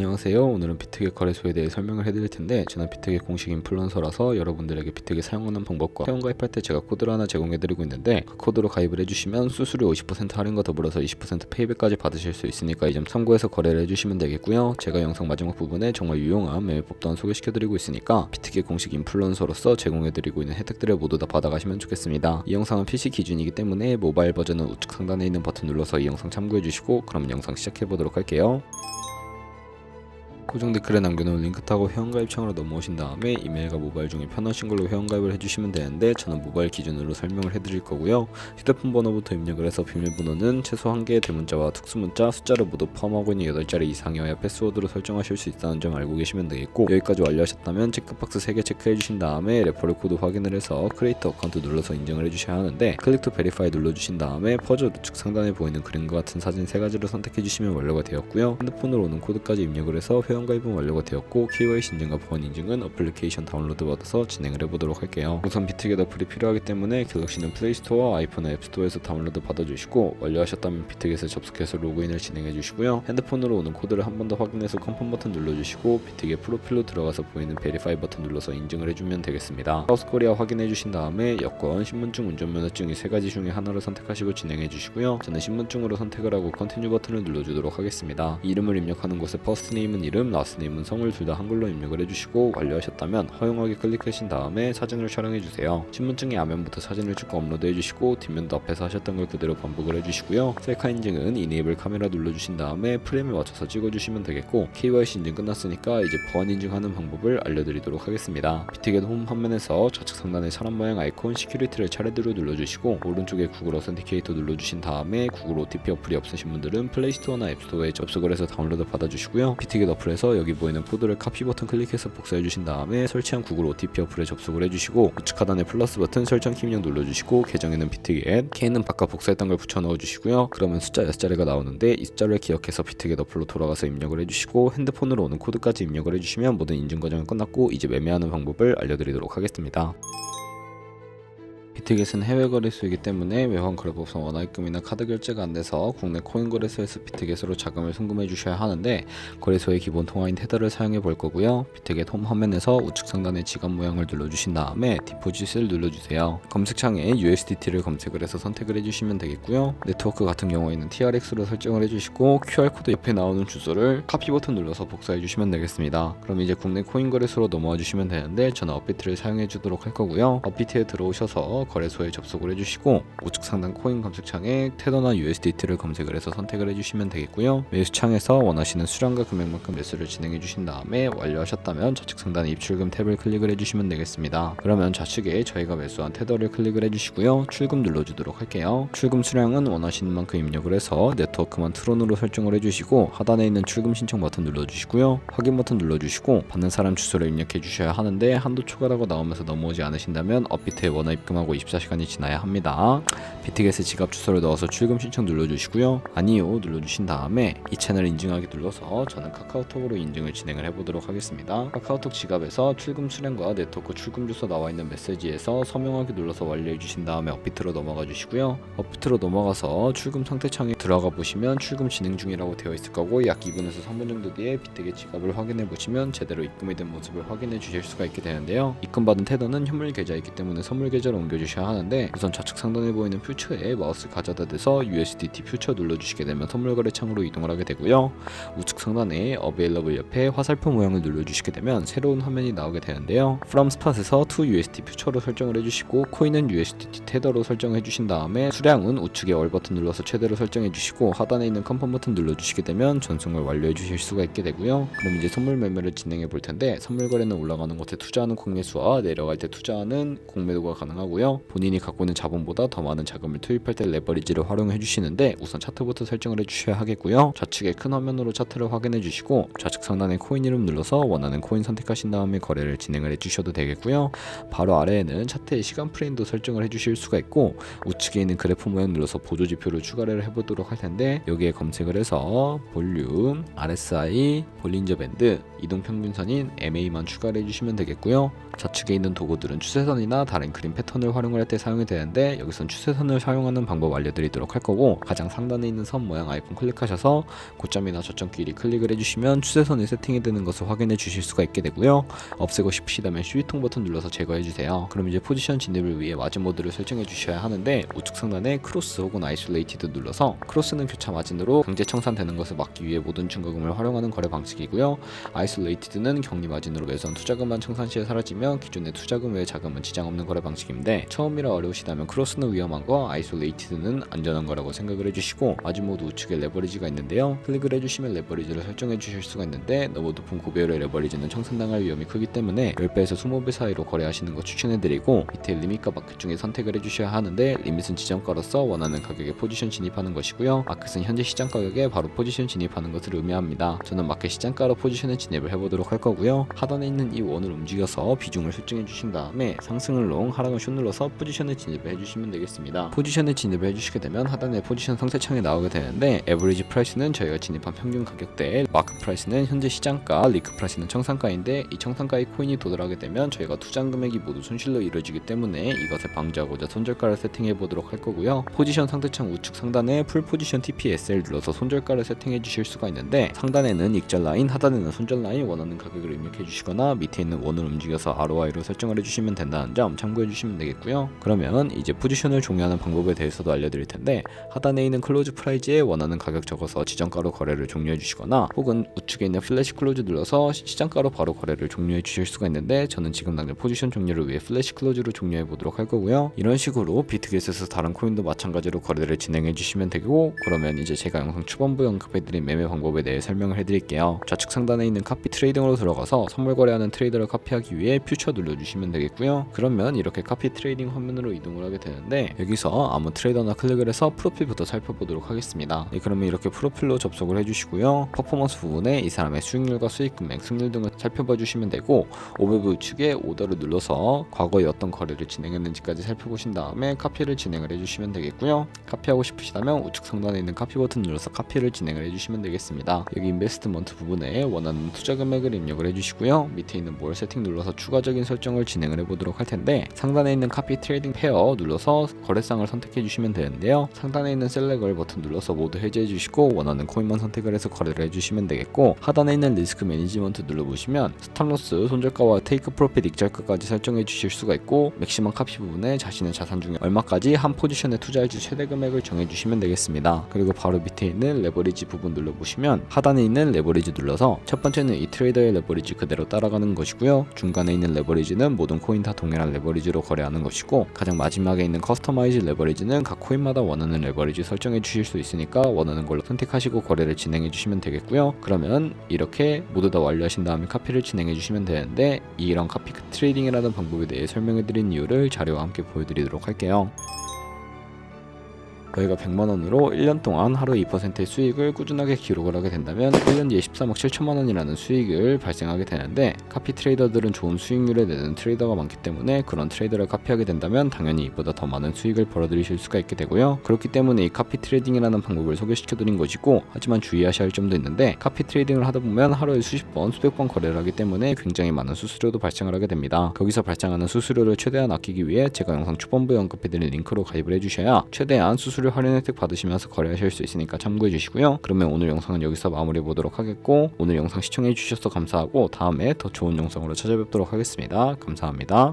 안녕하세요. 오늘은 비트겟 거래소에 대해 설명을 해드릴 텐데, 저는 비트겟 공식 인플루언서라서 여러분들에게 비트겟 사용하는 방법과 회원가입할 때 제가 코드를 하나 제공해드리고 있는데, 그 코드로 가입을 해주시면 수수료 50% 할인과 더불어서 20% 페이백까지 받으실 수 있으니까 이 점 참고해서 거래를 해주시면 되겠고요. 제가 영상 마지막 부분에 정말 유용한 매매법 또한 소개시켜드리고 있으니까 비트겟 공식 인플루언서로서 제공해드리고 있는 혜택들을 모두 다 받아가시면 좋겠습니다. 이 영상은 PC 기준이기 때문에 모바일 버전은 우측 상단에 있는 버튼 눌러서 이 영상 참고해주시고, 그럼 영상 시작해보도록 할게요. 고정 댓글에 남겨놓은 링크 타고 회원가입창으로 넘어오신 다음에 이메일과 모바일 중에 편하신 걸로 회원가입을 해주시면 되는데, 저는 모바일 기준으로 설명을 해드릴 거고요. 휴대폰 번호부터 입력을 해서 비밀번호는 최소 1개의 대문자와 특수문자, 숫자를 모두 포함하고 있는 8자리 이상이어야 패스워드로 설정하실 수 있다는 점 알고 계시면 되겠고, 여기까지 완료하셨다면 체크박스 3개 체크해주신 다음에 레퍼럴 코드 확인을 해서 크리에이터 어카운트 눌러서 인증을 해주셔야 하는데, 클릭 투 베리파이 눌러주신 다음에 퍼즐 우측 상단에 보이는 그림과 같은 사진 3가지를 선택해주시면 완료가 되었고요. 핸드폰으로 오는 코드까지 입력을 해서 회원가입은 완료가 되었고, KYC 인증과 보안 인증은 어플리케이션 다운로드 받아서 진행을 해보도록 할게요. 우선 비트겟 어플이 필요하기 때문에 갤럭시는 플레이스토어와 아이폰은 앱스토어에서 다운로드 받아주시고, 완료하셨다면 비트겟에 접속해서 로그인을 진행해주시고요. 핸드폰으로 오는 코드를 한 번 더 확인해서 컨펌 버튼 눌러주시고, 비트겟 프로필로 들어가서 보이는 베리파이 버튼 눌러서 인증을 해주면 되겠습니다. 사우스코리아 확인해주신 다음에 여권, 신분증, 운전면허증 이 3가지 중에 하나를 선택하시고 진행해주시고요. 저는 신분증으로 선택을 하고 컨티뉴 버튼을 눌러주도록 하겠습니다. 이름을 입력하는 곳에 퍼스트네임은 이름, 라스트네임은 성을 둘 다 한글로 입력을 해주시고, 완료하셨다면 허용하기 클릭하신 다음에 사진을 촬영해주세요. 신분증의 앞면부터 사진을 찍고 업로드해주시고, 뒷면도 앞에서 하셨던 걸 그대로 반복을 해주시고요. 셀카 인증은 이네이블 카메라 눌러주신 다음에 프레임에 맞춰서 찍어주시면 되겠고, KYC 인증 끝났으니까 이제 보안 인증하는 방법을 알려드리도록 하겠습니다. 비트겟 홈 화면에서 좌측 상단에 사람 모양 아이콘 시큐리티를 차례대로 눌러주시고, 오른쪽에 구글 어센티케이터 눌러주신 다음에 구글 OTP 어플이 없으신 분들은 플레이스토어나 앱스토어에 접속을 해서 다운로드 받아주시고요. 비트겟 어플에서 여기 보이는 코드를 카피 버튼 클릭해서 복사해주신 다음에 설치한 구글 OTP 어플에 접속을 해주시고, 우측 하단에 플러스 버튼 설정 키 입력 눌러주시고, 계정에는 비트겟, K는 바깥 복사했던 걸 붙여 넣어주시고요. 그러면 숫자 6자리가 나오는데 이 숫자를 기억해서 비트겟 어플로 돌아가서 입력을 해주시고, 핸드폰으로 오는 코드까지 입력을 해주시면 모든 인증 과정이 끝났고, 이제 매매하는 방법을 알려드리도록 하겠습니다. 비트겟은 해외 거래소이기 때문에 외환 거래법상 원화입금이나 카드 결제가 안 돼서 국내 코인 거래소에서 비트겟으로 자금을 송금해 주셔야 하는데, 거래소의 기본 통화인 테더를 사용해 볼 거고요. 비트겟 홈 화면에서 우측 상단에 지갑 모양을 눌러주신 다음에 디포짓을 눌러주세요. 검색창에 USDT를 검색을 해서 선택을 해주시면 되겠고요. 네트워크 같은 경우에는 TRX로 설정을 해주시고, QR코드 옆에 나오는 주소를 카피 버튼 눌러서 복사해 주시면 되겠습니다. 그럼 이제 국내 코인 거래소로 넘어와 주시면 되는데, 저는 업비트를 사용해 주도록 할 거고요. 업비트에 들어오셔서 거래소에 접속을 해주시고, 우측 상단 코인 검색창에 테더나 USDT를 검색을 해서 선택을 해주시면 되겠고요. 매수창에서 원하시는 수량과 금액만큼 매수를 진행해 주신 다음에 완료하셨다면 좌측 상단에 입출금 탭을 클릭을 해주시면 되겠습니다. 그러면 좌측에 저희가 매수한 테더를 클릭을 해주시고요. 출금 눌러주도록 할게요. 출금 수량은 원하시는 만큼 입력을 해서 네트워크만 트론으로 설정을 해주시고, 하단에 있는 출금 신청 버튼 눌러주시고요. 확인 버튼 눌러주시고, 받는 사람 주소를 입력해 주셔야 하는데, 한도 초과라고 나오면서 넘어오지 않으신다면 업비트에 원화 입금하고 24시간이 지나야 합니다. 비트겟에 지갑 주소를 넣어서 출금 신청 눌러주시고요. 아니요 눌러주신 다음에 이 채널 인증하기 눌러서 저는 카카오톡으로 인증을 진행을 해보도록 하겠습니다. 카카오톡 지갑에서 출금 수량과 네트워크 출금 주소 나와 있는 메시지에서 서명하기 눌러서 완료해 주신 다음에 업비트로 넘어가 주시고요. 업비트로 넘어가서 출금 상태 창에 들어가 보시면 출금 진행 중이라고 되어 있을 거고, 약 2분에서 3분 정도 뒤에 비트겟 지갑을 확인해 보시면 제대로 입금이 된 모습을 확인해 주실 수가 있게 되는데요. 입금받은 테더는 현물 계좌이기 때문에 선물 계좌로 옮겨주셔야 하는데, 우선 좌측 상단에 보이는 퓨처에 마우스 가져다 대서 USDT 퓨처 눌러주시게 되면 선물 거래 창으로 이동을 하게 되고요. 우측 상단에 Available 옆에 화살표 모양을 눌러주시게 되면 새로운 화면이 나오게 되는데요. From Spot에서 to USDT 퓨처로 설정을 해주시고, 코인은 USDT 테더로 설정해 주신 다음에 수량은 우측에 월 버튼 눌러서 최대로 설정해 주시고, 하단에 있는 컨펌 버튼 눌러주시게 되면 전송을 완료해 주실 수가 있게 되고요. 그럼 이제 선물 매매를 진행해 볼 텐데, 선물 거래는 올라가는 곳에 투자하는 공매수와 내려갈 때 투자하는 공매도가 가능하고요. 본인이 갖고 있는 자본보다 더 많은 자금을 투입할 때 레버리지를 활용해 주시는데, 우선 차트부터 설정을 해 주셔야 하겠고요. 좌측에 큰 화면으로 차트를 확인해 주시고, 좌측 상단에 코인 이름 눌러서 원하는 코인 선택하신 다음에 거래를 진행을 해 주셔도 되겠고요. 바로 아래에는 차트의 시간 프레임도 설정을 해 주실 수가 있고, 우측에 있는 그래프 모양 눌러서 보조 지표를 추가를 해보도록 할 텐데, 여기에 검색을 해서 볼륨, RSI, 볼린저 밴드 이동평균선인 MA만 추가를 해주시면 되겠고요. 좌측에 있는 도구들은 추세선이나 다른 그림 패턴을 활용할 때 사용이 되는데 여기선 추세선을 사용하는 방법 알려드리도록 할 거고, 가장 상단에 있는 선 모양 아이콘 클릭하셔서 고점이나 저점끼리 클릭을 해주시면 추세선이 세팅이 되는 것을 확인해 주실 수가 있게 되고요. 없애고 싶으시다면 C통 버튼 눌러서 제거해 주세요. 그럼 이제 포지션 진입을 위해 마진 모드를 설정해 주셔야 하는데, 우측 상단에 크로스 혹은 아이솔레이티드 눌러서, 크로스는 교차 마진으로 강제 청산되는 것을 막기 위해 모든 증거금을 활용하는 거래 방식이고요. 아이솔레이티드는 격리 마진으로 매수한 투자금만 청산 시에 사라지며 기존의 투자금 외의 자금은 지장 없는 거래 방식인데, 처음이라 어려우시다면 크로스는 위험한 거, 아이솔레이티드는 안전한 거라고 생각을 해주시고, 마진 모드 우측에 레버리지가 있는데요. 클릭을 해주시면 레버리지를 설정해 주실 수가 있는데, 너무 높은 고배율의 레버리지는 청산당할 위험이 크기 때문에 10배에서 20배 사이로 거래하시는 거 추천해드리고, 밑에 리밋과 마켓 중에 선택을 해주셔야 하는데, 리밋은 지정가로서 원하는 가격에 포지션 진입하는 것이고요. 마켓은 현재 시장 가격에 바로 포지션 진입하는 것을 의미합니다. 저는 마켓 시장가로 포지션에 진입을 해보도록 할 거고요. 하단에 있는 이 원을 움직여서 비중을 설정해 주신 다음에 상승을 롱, 하락을 숏 눌러서 포지션에 진입을 해주시면 되겠습니다. 포지션에 진입을 해주시게 되면 하단에 포지션 상세창이 나오게 되는데, 에버리지 프라이스는 저희가 진입한 평균 가격대, 마크 프라이스는 현재 시장가, 리크 프라이스는 청산가인데, 이 청산가의 코인이 도달하게 되면 저희가 투자한 금액이 모두 손실로 이루어지기 때문에 이것을 방지하고자 손절가를 세팅해 보도록 할 거고요. 포지션 상대창 우측 상단에 풀 포지션 TPSL 눌러서 손절가를 세팅해 주실 수가 있는데, 상단에는 익절 라인, 하단에는 손절 라인, 원하는 가격을 입력해 주시거나 밑에 있는 원을 움직여서 ROI로 설정을 해주시면 된다는 점 참고해 주시면 되겠고요. 그러면 이제 포지션을 종료하는 방법에 대해서도 알려드릴 텐데, 하단에 있는 클로즈 프라이즈에 원하는 가격 적어서 지정가로 거래를 종료해 주시거나, 혹은 우측에 있는 플래시 클로즈 눌러서 시장가로 바로 거래를 종료해 주실 수가 있는데, 저는 지금 당장 포지션 종료를 위해 플래시 클로즈로 종료해 보도록 할 거고요. 이런 식으로 비트겟에서 다른 코인도 마찬가지로 거래를 진행해 주시면 되고, 그러면 이제 제가 영상 초반부에 언급해드린 매매 방법에 대해 설명을 해드릴게요. 좌측 상단에 있는 카피 트레이딩으로 들어가서 선물 거래하는 트레이더를 카피하기 위해 퓨처 눌러주시면 되겠고요. 그러면 이렇게 카피 트레이딩 화면으로 이동을 하게 되는데, 여기서 아무 트레이더나 클릭을 해서 프로필부터 살펴보도록 하겠습니다. 그러면 이렇게 프로필로 접속을 해주시고요. 퍼포먼스 부분에 이 사람의 수익률과 수익 금액, 승률 등을 살펴봐 주시면 되고, 오버뷰 우측에 오더를 눌러서 과거에 어떤 거래를 진행했는지까지 살펴보신 다음에 카피를 진행을 해주시면 되겠고요. 카피하고 싶으시다면 우측 상단에 있는 카피 버튼 눌러서 카피를 진행을 해주시면 되겠습니다. 여기 인베스트먼트 부분에 원하는 투자 금액을 입력을 해주시고요. 밑에 있는 뭘 세팅 눌러서 추가적인 설정을 진행을 해보도록 할 텐데, 상단에 있는 카피 트레이딩 페어 눌러서 거래상을 선택해 주시면 되는데요. 상단에 있는 셀렉을 버튼 눌러서 모두 해제해 주시고 원하는 코인만 선택을 해서 거래를 해주시면 되겠고, 하단에 있는 리스크 매니지먼트 눌러보시면 스탑로스, 손절가와 테이크 프로핏 익절가까지 설정해 주실 수가 있고, 맥시멈 카피 부분에 자신의 자산 중에 얼마까지 한 포지션에 투자할지 최대 금액을 정해 주시면 되겠습니다. 그리고 바로 밑에 있는 레버리지 부분 눌러보시면 하단에 있는 레버리지 눌러서, 첫 번째는 이 트레이더의 레버리지 그대로 따라가는 것이고요. 중간에 있는 레버리지는 모든 코인 다 동일한 레버리지로 거래하는 것이고, 가장 마지막에 있는 커스터마이즈 레버리지는 각 코인마다 원하는 레버리지 설정해 주실 수 있으니까 원하는 걸로 선택하시고 거래를 진행해 주시면 되겠고요. 그러면 이렇게 모두 다 완료하신 다음에 카피를 진행해 주시면 되는데, 이런 카피 트레이딩이라는 방법에 대해 설명해 드린 이유를 자료와 함께 보여드리도록 할게요. 저희가 100만원으로 1년 동안 하루 2%의 수익을 꾸준하게 기록을 하게 된다면 1년 뒤에 13억 7천만원이라는 수익을 발생하게 되는데, 카피 트레이더들은 좋은 수익률을 내는 트레이더가 많기 때문에 그런 트레이더를 카피하게 된다면 당연히 이보다 더 많은 수익을 벌어들이실 수가 있게 되고요. 그렇기 때문에 이 카피 트레이딩이라는 방법을 소개시켜 드린 것이고, 하지만 주의하셔야 할 점도 있는데, 카피 트레이딩을 하다 보면 하루에 수십 번, 수백 번 거래를 하기 때문에 굉장히 많은 수수료도 발생을 하게 됩니다. 거기서 발생하는 수수료를 최대한 아끼기 위해 제가 영상 초반부에 언급해드린 링크로 가입을 해주셔야 최대한 수수료 할인 혜택 받으시면서 거래하실 수 있으니까 참고해 주시고요. 그러면 오늘 영상은 여기서 마무리해 보도록 하겠고, 오늘 영상 시청해 주셔서 감사하고 다음에 더 좋은 영상으로 찾아뵙도록 하겠습니다. 감사합니다.